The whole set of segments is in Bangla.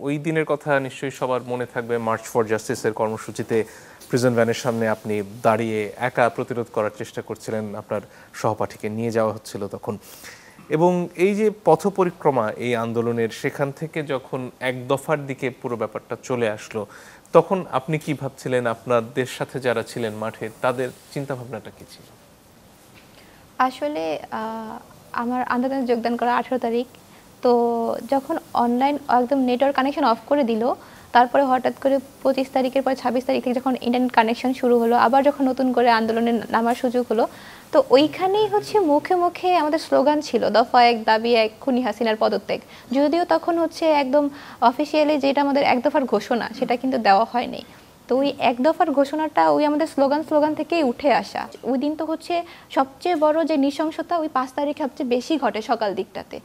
ওই দিনের কথা নিশ্চয়ই সবার মনে থাকবে, মার্চ ফর জাস্টিসের কর্মসূচিতে প্রিজন ভ্যানের সামনে আপনি দাঁড়িয়ে একা প্রতিরোধ করার চেষ্টা করছিলেন, আপনার সহপাঠীকে নিয়ে যাওয়া হচ্ছিল তখন। এবং এই যে পথ পরিক্রমা এই আন্দোলনের, সেখান থেকে যখন এক দফার দিকে পুরো ব্যাপারটা চলে আসলো, তখন আপনি কি ভাবছিলেন? আপনাদের সাথে যারা ছিলেন মাঠে তাদের চিন্তাভাবনাটা কি ছিল? আসলে আমার আন্দোলনে যোগদান করা 18 তারিখ। তো যখন অনলাইন একদম নেটওয়ার্ক কানেকশন অফ করে দিল, তারপরে হঠাৎ করে 25 তারিখের পর 26 তারিখ থেকে যখন ইন্টারনেট কানেকশন শুরু হলো, আবার যখন নতুন করে আন্দোলনে নামার সুযোগ হলো, তো ওইখানেই হচ্ছে মুখে মুখে আমাদের স্লোগান ছিল দফা এক, দাবি এক, খুনি হাসিনার পদত্যাগ। যদিও তখন হচ্ছে একদম অফিসিয়ালি যেটা আমাদের এক দফার ঘোষণা, সেটা কিন্তু দেওয়া হয়নি। তো ওই এক দফার ঘোষণাটা ওই আমাদের স্লোগান থেকেই উঠে আসা। ওই দিন তো হচ্ছে সবচেয়ে বড় যে নৃশংসতা ওই 5 তারিখে সবচেয়ে বেশি ঘটে সকাল দিকটাতে।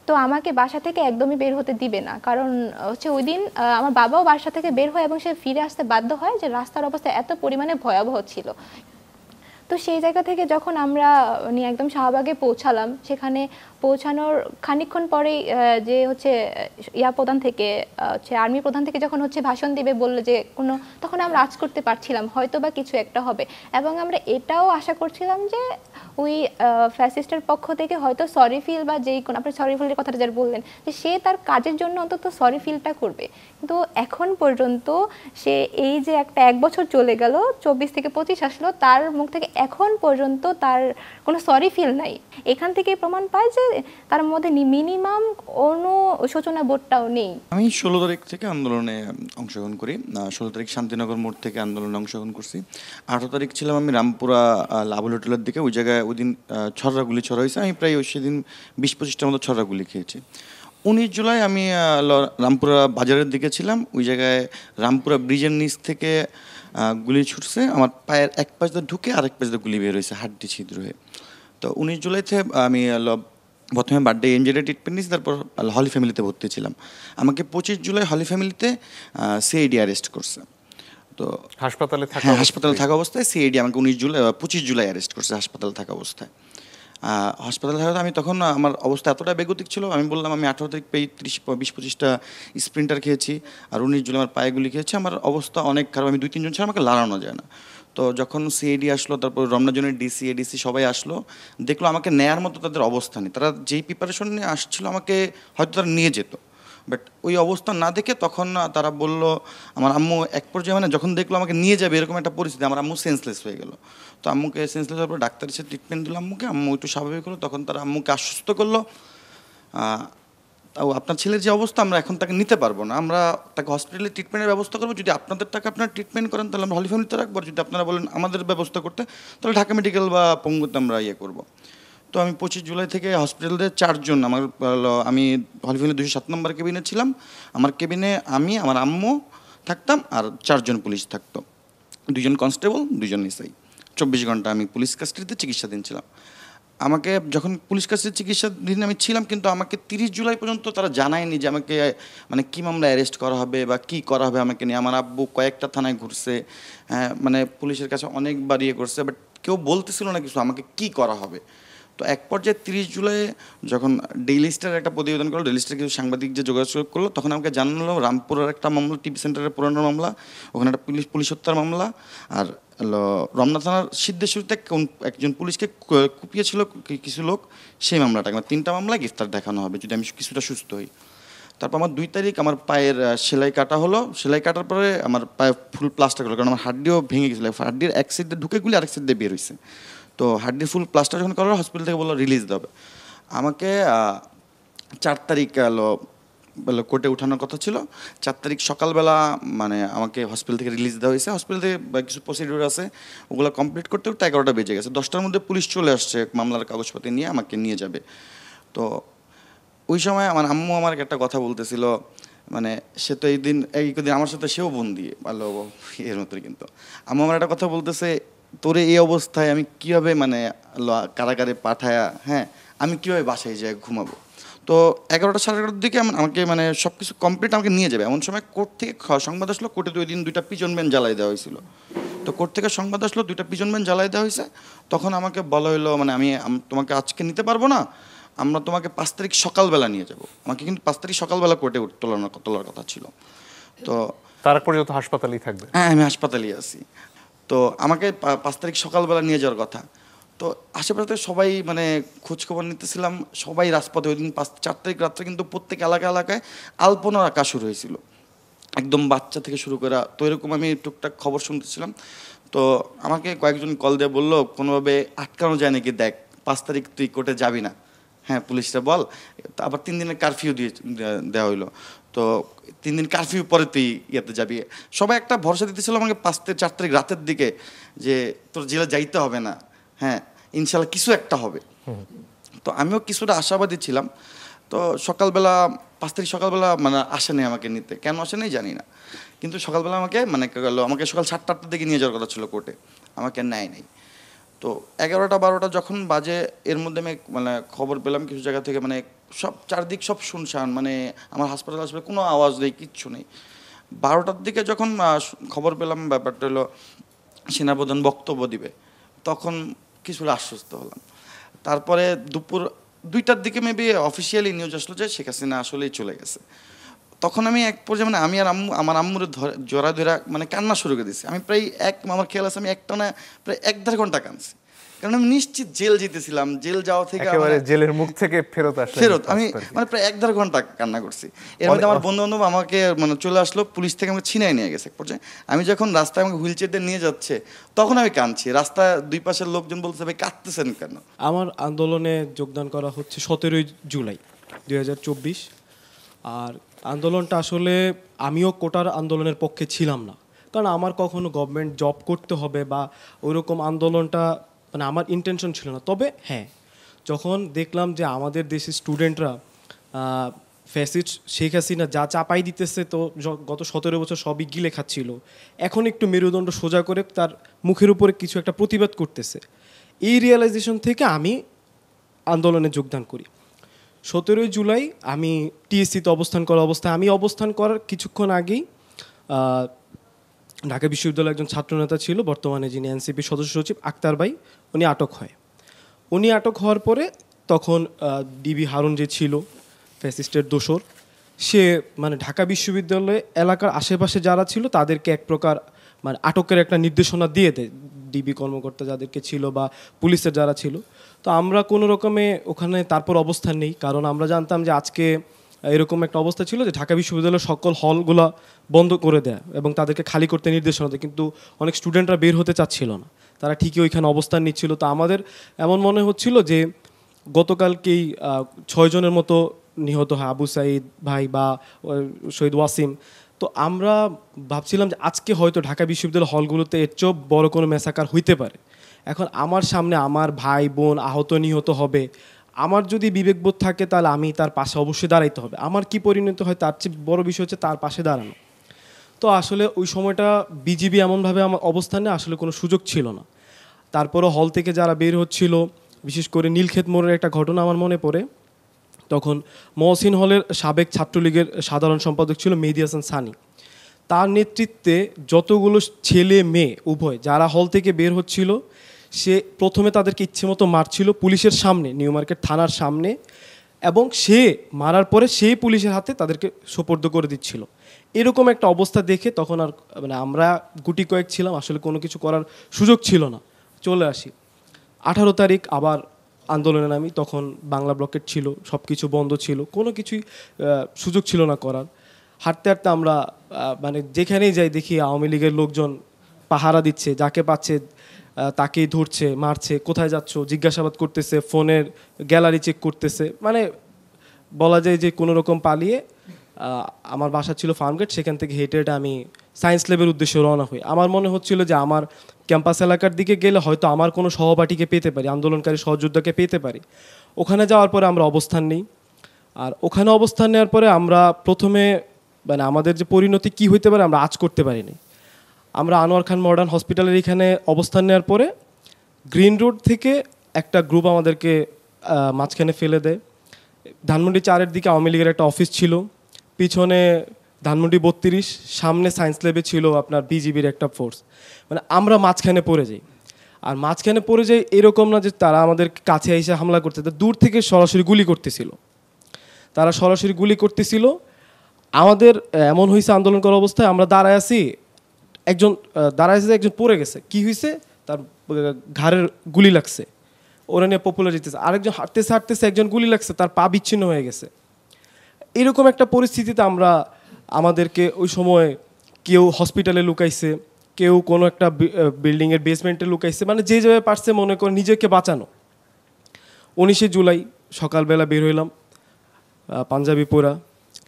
তো আমাকে বাসা থেকে একদমই বের হতে দিবে না, কারণ হচ্ছে ওই দিন আমার বাবাও বাসা থেকে বের হয় এবং সে ফিরে আসতে বাধ্য হয় যে রাস্তার অবস্থা এত পরিমাণে ভয়াবহ ছিল। তো সেই জায়গা থেকে যখন আমরা একদম শাহবাগে পৌঁছালাম, সেখানে পৌঁছানোর খানিকক্ষণ পরেই যে হচ্ছে ইয়া প্রধান থেকে হচ্ছে আর্মি প্রধান থেকে যখন হচ্ছে ভাষণ দিবে বললো যে কোনো, তখন আমরা আজ করতে পারছিলাম হয়তো বা কিছু একটা হবে, এবং আমরা এটাও আশা করছিলাম যে ওই ফ্যাসিস্টের পক্ষ থেকে হয়তো সরি ফিল বা যেই কোনো, আপনি সরি ফিলের কথাটা যারা বললেন যে সে তার কাজের জন্য অন্তত সরি ফিলটা করবে। কিন্তু এখন পর্যন্ত সে এই যে একটা 1 বছর চলে গেল, 24 থেকে 25 আসলো, তার মুখ থেকে এখন পর্যন্ত তার কোনো সরি ফিল নাই। এখান থেকে প্রমাণ পায় যে তার মধ্যে মিনিমাম অনুশোচনা বোধটাও নেই। আমি 16 তারিখ থেকে আন্দোলনে অংশগ্রহণ করি। 16 তারিখ শান্তিনগর মোড় থেকে আন্দোলনে অংশগ্রহণ করছি। 18 তারিখ ছিলাম আমি রামপুরা লাভুল হোটেলের দিকে। ওই জায়গায় ওই দিন ছড়া গুলি হয়েছে। আমি প্রায় সেদিন 20-25টার মতো ছড়া গুলি খেয়েছি। 19 জুলাই আমি রামপুরা বাজারের দিকে ছিলাম। ওই জায়গায় রামপুরা ব্রিজের নিচ থেকে গুলি ছুটছে। আমার পায়ের এক পাশ দিয়ে ঢুকে আরেক পাশ দিয়ে গুলি বের হয়েছে, হাড্ডি ছিদ্র হয়ে। তো 19 জুলাইতে আমি প্রথমে বার্থডে এনজেডে ট্রিটমেন্ট নিয়েছি, তারপর হলি ফ্যামিলিতে ভর্তি ছিলাম। আমাকে 25 জুলাই হলি ফ্যামিলিতে সিআইডি অ্যারেস্ট করছে। তো হাসপাতালে থাকা অবস্থায় সিআইডি আমাকে 25 জুলাই অ্যারেস্ট করছে হাসপাতালে থাকা অবস্থায়। হাসপাতালে থাকাতে আমি তখন আমার অবস্থা এতটা বেগতিক ছিল, আমি বললাম আমি 18 তারিখ পেয়ে 20-25টা স্প্রিন্টার খেয়েছি, আর 19 জুলাই আমার পায়ে গুলি খেয়েছি। আমার অবস্থা অনেক খারাপ, আমি 2-3 জন ছাড়া আমাকে লড়ানো যায় না। তো যখন সিআইডি আসলো, তারপর রমনাজনের ডিসি এডিসি সবাই আসলো, দেখলো আমাকে নেয়ার মতো তাদের অবস্থা নেই। তারা যেই প্রিপারেশন নিয়ে আসছিল আমাকে হয়তো তারা নিয়ে যেত, বাট ওই অবস্থা না দেখে তখন তারা বলল, আমার আম্মু এক পর্যায়ে মানে যখন দেখলো আমাকে নিয়ে যাবে এরকম একটা পরিস্থিতি, আমার আম্মু সেন্সলেস হয়ে গেল। তো আম্মুকে সেন্সলেস হওয়ার পর ডাক্তার এসে ট্রিটমেন্ট দিল আম্মুকে, আম্মু একটু স্বাভাবিক হলো। তখন তারা আম্মুকে আশ্বস্ত করলো, তাও আপনার ছেলের যে অবস্থা আমরা এখন তাকে নিতে পারবো না, আমরা তাকে হসপিটালে ট্রিটমেন্টের ব্যবস্থা করবো। যদি আপনাদের টাকা আপনারা ট্রিটমেন্ট করেন তাহলে আমরা হলি ফ্যামিলিতে রাখবো, আর যদি আপনারা বলেন আমাদের ব্যবস্থা করতে তাহলে ঢাকা মেডিকেল বা পঙ্গুতে আমরা করবো। তো আমি 25 জুলাই থেকে হসপিটালে 4 জন, আমি হলি ফ্যামিলি 207 নম্বর কেবিনে ছিলাম। আমার কেবিনে আমি, আমার আম্মু থাকতাম, আর 4 জন পুলিশ থাকতো, 2 জন কনস্টেবল, 2 জন এসআই। 24 ঘন্টা আমি পুলিশ কাস্টাডিতে চিকিৎসাধীন ছিলাম। আমাকে যখন পুলিশ কাস্টাডিতে চিকিৎসাধীন আমি ছিলাম, কিন্তু আমাকে 30 জুলাই পর্যন্ত তারা জানায়নি যে আমাকে মানে কী মামলা অ্যারেস্ট করা হবে বা কী করা হবে আমাকে নিয়ে। আমার আব্বু কয়েকটা থানায় ঘুরছে, মানে পুলিশের কাছে অনেকবার করছে, বাট কেউ বলতেছিল না কিছু আমাকে কী করা হবে। তো এক পর্যায়ে 30 জুলাই যখন ডেইলি স্টার একটা প্রতিবেদন করলো, ডেইলি স্টার কিছু সাংবাদিক যে যোগাযোগ করলো, তখন আমাকে জানালো রামপুরের একটা মামলা, টিভি সেন্টারের পুরানো মামলা, ওখানে একটা পুলিশ হত্যার মামলা, আর রমনা থানার সিদ্ধেশ্বরীতে একজন পুলিশকে কুপিয়েছিল কিছু লোক, সেই মামলাটা। আমার 3টা মামলা গ্রেফতার দেখানো হবে যদি আমি কিছুটা সুস্থ হই। তারপর আমার 2 তারিখ আমার পায়ের সেলাই কাটা হলো। সেলাই কাটার পরে আমার পায়ে ফুল প্লাস্টার হলো, কারণ আমার হাড্ডিও ভেঙে গেছিলো। হাড্ডির এক সাইড দিয়ে ঢুকে গুলি আরেক সাইড দিয়ে বের হয়েছে। তো হাড্ডির ফুল প্লাস্টার যখন করা হসপিটাল থেকে বললো রিলিজ দেবে। আমাকে 4 তারিখ কোর্টে উঠানোর কথা ছিল। 4 তারিখ সকালবেলা মানে আমাকে হসপিটাল থেকে রিলিজ দেওয়া হয়েছে। হসপিটাল থেকে কিছু প্রসিডিউর আছে, ওগুলো কমপ্লিট করতে করতে 11টা বেজে গেছে। 10টার মধ্যে পুলিশ চলে আসছে মামলার কাগজপাতি নিয়ে, আমাকে নিয়ে যাবে। তো ওই সময় আমার আম্মু আমার একটা কথা বলতেছিল, মানে সে তো এই কদিন আমার সাথে সেও বন্দি ভালো এর মতো, কিন্তু আম্মু আমার একটা কথা বলতেছে, তোরে এই অবস্থায় আমি কীভাবে মানে কারাগারে পাঠায়া, আমি কীভাবে বাসায় যাই ঘুমাবো। তো 11টা সাড়ে 11টার দিকে আমাকে মানে সব কিছু কমপ্লিট আমাকে নিয়ে যাবে এমন সময় কোর্ট থেকে সংবাদ আসলো, কোর্টে 2 দিন 2টা পিজন ভ্যান জ্বালাই দেওয়া হয়েছিল। তো কোর্ট থেকে সংবাদ আসলো 2টা পিজন ভ্যান জ্বালাই দেওয়া হয়েছে। তখন আমাকে বলা হলো, মানে আমি তোমাকে আজকে নিতে পারবো না, আমরা তোমাকে 5 তারিখ সকালবেলা নিয়ে যাব। আমাকে কিন্তু 5 তারিখ সকালবেলা কোর্টে তোলার কথা ছিল। তো তারপর যত হাসপাতালেই থাকবে। হ্যাঁ, আমি হাসপাতালেই আছি। তো আমাকে 5 তারিখ সকালবেলা নিয়ে যাওয়ার কথা। তো আশেপাশে থেকে সবাই মানে খোঁজখবর নিতেছিলাম, সবাই রাজপথে। ওই দিন 4 তারিখ রাত্রে কিন্তু প্রত্যেক এলাকায় আলপনার আঁকা শুরু হয়েছিল, একদম বাচ্চা থেকে শুরু করা। তো এরকম আমি টুকটাক খবর শুনতেছিলাম। তো আমাকে কয়েকজন কল দিয়ে বললো, কোনোভাবে আটকানো যায় নাকি, দেখ 5 তারিখ তুই কোর্টে যাবি না। হ্যাঁ, পুলিশরা বল। আবার 3 দিনের কারফিউ দেওয়া হইলো। তো 3 দিন কারফিউ পরে তুই ইয়েতে যাবি। সবাই একটা ভরসা দিতেছিল আমাকে 4 তারিখ রাতের দিকে, যে তোর জেলে যাইতে হবে না, হ্যাঁ ইনশাল্লাহ কিছু একটা হবে। তো আমিও কিছুটা আশাবাদী ছিলাম। তো সকালবেলা 5 তারিখ সকালবেলা মানে আসেনি আমাকে নিতে, কেন আসেনি জানি না। কিন্তু সকালবেলা আমাকে মানে আমাকে সকাল 7টা-8টার দিকে নিয়ে যাওয়ার কথা ছিল কোর্টে, আমাকে নেয় নাই। তো 11টা-12টা যখন বাজে, এর মধ্যে আমি মানে খবর পেলাম কিছু জায়গা থেকে, মানে সব চারদিক সব শুনশান, মানে আমার হাসপাতালে আসলে কোনো আওয়াজ নেই, কিচ্ছু নেই। 12টার দিকে যখন খবর পেলাম ব্যাপারটা হলো সেনাপ্রধান বক্তব্য দিবে, তখন কিছুটা আশ্বস্ত হলাম। তারপরে দুপুর 2টার দিকে মেবি অফিসিয়ালি নিউজ আসলো যে শেখ হাসিনা আসলেই চলে গেছে। তখন আমি এক পর্যায়ে মানে আমি আর আমার আম্মুরে জোড়া ধরা মানে কান্না শুরু করে দিয়েছি। আমি প্রায় আমার খেয়াল আছে, আমি একটানা প্রায় 1-1.5 ঘন্টা কাঁদছি, কারণ আমি নিশ্চিত জেল যেতেছিলাম। জেল যাওয়া থেকে একেবারে জেলের মুখ থেকে ফেরত আমি মানে প্রায় 1-1.5 ঘন্টা কান্না করছি। এর মধ্যে আমার বন্ধু বান্ধব আমাকে মানে চলে আসলো, পুলিশ থেকে আমাকে ছিনাই নিয়ে গেছে এক পর্যায়ে। আমি যখন রাস্তায় আমাকে হুইল চেয়ার দিয়ে নিয়ে যাচ্ছে, তখন আমি কাঁদছি। রাস্তায় দুই পাশের লোকজন বলছে, ভাই কাঁদতেছেন কেন? আমার আন্দোলনে যোগদান করা হচ্ছে 17 জুলাই 2024। আর আন্দোলনটা আসলে আমিও কোটার আন্দোলনের পক্ষে ছিলাম না, কারণ আমার কখনো গভর্নমেন্ট জব করতে হবে বা ওইরকম আন্দোলনটা মানে আমার ইন্টেনশন ছিল না। তবে হ্যাঁ, যখন দেখলাম যে আমাদের দেশের স্টুডেন্টরা ফ্যাসিস্ট শেখ হাসিনা যা চাপাই দিতেছে, তো গত 17 বছর সবই গিলে খাচ্ছিল, এখন একটু মেরুদণ্ড সোজা করে তার মুখের উপরে কিছু একটা প্রতিবাদ করতেছে, এই রিয়েলাইজেশন থেকে আমি আন্দোলনে যোগদান করি। 17 জুলাই আমি টিএসসিতে অবস্থান করার কিছুক্ষণ আগেই ঢাকা বিশ্ববিদ্যালয়ের একজন ছাত্রনেতা ছিল, বর্তমানে যিনি এনসিপির সদস্য সচিব, আক্তার ভাই, উনি আটক হয়। উনি আটক হওয়ার পরে তখন ডিবি হারুন যে ছিল ফ্যাসিস্টের দোসর, সে মানে ঢাকা বিশ্ববিদ্যালয়ে এলাকার আশেপাশে যারা ছিল তাদেরকে এক প্রকার মানে আটকের একটা নির্দেশনা দিয়ে দেয়, ডিবি কর্মকর্তা যাদেরকে ছিল বা পুলিশের যারা ছিল। তো আমরা কোনো রকমে ওখানে তারপর অবস্থান নেই, কারণ আমরা জানতাম যে আজকে এরকম একটা অবস্থা ছিল যে ঢাকা বিশ্ববিদ্যালয়ের সকল হলগুলো বন্ধ করে দেয় এবং তাদেরকে খালি করতে নির্দেশনা দেয়, কিন্তু অনেক স্টুডেন্টরা বের হতে চাচ্ছিল না, তারা ঠিকই ওইখানে অবস্থান নিচ্ছিল। তো আমাদের এমন মনে হচ্ছিল যে গতকালকেই 6 জনের মতো নিহত হয়, আবু সাইদ ভাই বা শহীদ ওয়াসিম। তো আমরা ভাবছিলাম যে আজকে হয়তো ঢাকা বিশ্ববিদ্যালয় হলগুলোতে এর চেয়েও বড় কোনো ম্যাসাকার হইতে পারে। এখন আমার সামনে আমার ভাই বোন আহত নিহত হবে, আমার যদি বিবেকবোধ থাকে তাহলে আমি তার পাশে অবশ্যই দাঁড়াইতে হবে। আমার কি পরিণত হয় তার চেয়ে বড় বিষয় হচ্ছে তার পাশে দাঁড়ানো। তো আসলে ওই সময়টা বিজিবি এমনভাবে আমার অবস্থানে আসলে কোনো সুযোগ ছিল না। তারপরও হল থেকে যারা বের হচ্ছিল, বিশেষ করে নীলক্ষেত মোড়ের একটা ঘটনা আমার মনে পড়ে। তখন মহসিন হলের সাবেক ছাত্রলীগের সাধারণ সম্পাদক ছিল মেহেদী হাসান সানি। তার নেতৃত্বে যতগুলো ছেলে মেয়ে উভয় যারা হল থেকে বের হচ্ছিল, সে প্রথমে তাদেরকে ইচ্ছে মতো মারছিল পুলিশের সামনে, নিউ মার্কেট থানার সামনে, এবং সে মারার পরে সেই পুলিশের হাতে তাদেরকে সোপর্দ করে দিচ্ছিল। এরকম একটা অবস্থা দেখে তখন আর মানে আমরা গুটি কয়েক ছিলাম, আসলে কোনো কিছু করার সুযোগ ছিল না, চলে আসি। 18 তারিখ আবার আন্দোলনে নামি, তখন বাংলা ব্লকেট ছিল, সব কিছু বন্ধ ছিল, কোনো কিছুই সুযোগ ছিল না করার। হাঁটতে হাঁটতে আমরা মানে যেখানেই যাই দেখি আওয়ামী লীগের লোকজন পাহারা দিচ্ছে, যাকে পাচ্ছে তাকেই ধরছে, মারছে, কোথায় যাচ্ছ জিজ্ঞাসাবাদ করতেছে, ফোনের গ্যালারি চেক করতেছে। মানে বলা যায় যে কোনো রকম পালিয়ে আমার বাসা ছিল ফার্মগেট, সেখান থেকে হেঁটে হেঁটে আমি সায়েন্স ল্যাবের উদ্দেশ্যে রওনা হই। আমার মনে হচ্ছিল যে আমার ক্যাম্পাস এলাকার দিকে গেলে হয়তো আমার কোনো সহপাঠীকে পেতে পারি, আন্দোলনকারী সহযোদ্ধাকে পেতে পারি। ওখানে যাওয়ার পরে আমরা অবস্থান নিই। আর ওখানে অবস্থান নেওয়ার পরে আমরা প্রথমে মানে আমাদের যে পরিণতি কী হইতে পারে আমরা আজ করতে পারিনি। আমরা আনোয়ার খান মডার্ন হসপিটালের এখানে অবস্থান নেওয়ার পরে গ্রিন রোড থেকে একটা গ্রুপ আমাদেরকে মাঝখানে ফেলে দেয়। ধানমন্ডি 4-এর দিকে আওয়ামী লীগের একটা অফিস ছিল, পিছনে ধানমন্ডি 32, সামনে সায়েন্স ল্যাবে ছিল আপনার বিজিবির একটা ফোর্স। মানে আমরা মাঝখানে পড়ে যাই। আর মাঝখানে পড়ে যায় এরকম না যে তারা আমাদের কাছে এসে হামলা করতে, দূর থেকে সরাসরি গুলি করতেছিল, তারা সরাসরি গুলি করতেছিল। আমাদের এমন হয়েছে আন্দোলন করার অবস্থায় আমরা দাঁড়ায় আছি, একজন দাঁড়ায় আছে, একজন পড়ে গেছে, কি হয়েছে তার ঘাড়ের গুলি লাগছে, ওরা নিয়ে পপুলার যেতেছে। আরেকজন হাঁটতেছে হাঁটতেছে, একজন গুলি লাগছে, তার পা বিচ্ছিন্ন হয়ে গেছে। এরকম একটা পরিস্থিতিতে আমরা আমাদেরকে ওই সময় কেউ হসপিটালে লুকাইছে, কেউ কোনো একটা বিল্ডিংয়ের বেসমেন্টে লুকাইছে, মানে যে যেভাবে পারছে মনে করে নিজেকে বাঁচানো। 19শে জুলাই সকালবেলা বের হইলাম, পাঞ্জাবি পরা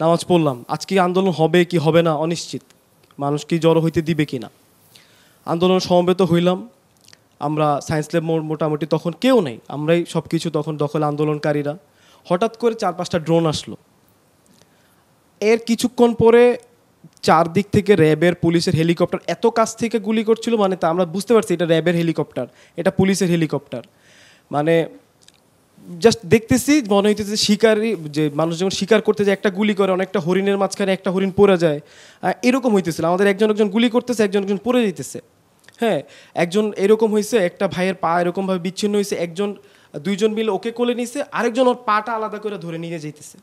নামাজ পড়লাম। আজকে আন্দোলন হবে কি হবে না অনিশ্চিত, মানুষ কি জড়ো হইতে দিবে কি না। আন্দোলন সমবেত হইলাম আমরা, সায়েন্স ল্যাব মোটামুটি তখন কেউ নেই, আমরাই সব কিছু তখন দখল, আন্দোলনকারীরা। হঠাৎ করে 4-5টা ড্রোন আসলো। এর কিছুক্ষণ পরে চারদিক থেকে র্যাবের, পুলিশের হেলিকপ্টার এত কাছ থেকে গুলি করছিল, মানে তা আমরা বুঝতে পারছি এটা র্যাবের হেলিকপ্টার, এটা পুলিশের হেলিকপ্টার। মানে জাস্ট দেখতেছি মনে হইতেছে শিকারি, যে মানুষ যখন শিকার করতে যায় একটা গুলি করে, অনেকটা হরিণের মাঝখানে একটা হরিণ পড়ে যায়, এরকম হইতেছিল। আমাদের একজন একজন গুলি করতেছে, একজন একজন পড়ে যেতেছে। হ্যাঁ, একজন এরকম হয়েছে, একটা ভাইয়ের পা এরকমভাবে বিচ্ছিন্ন হয়েছে, একজন 2জন মিলে ওকে কোলে নিছে, আরেকজন ওর পাটা আলাদা করে ধরে নিয়ে যাইতেছে।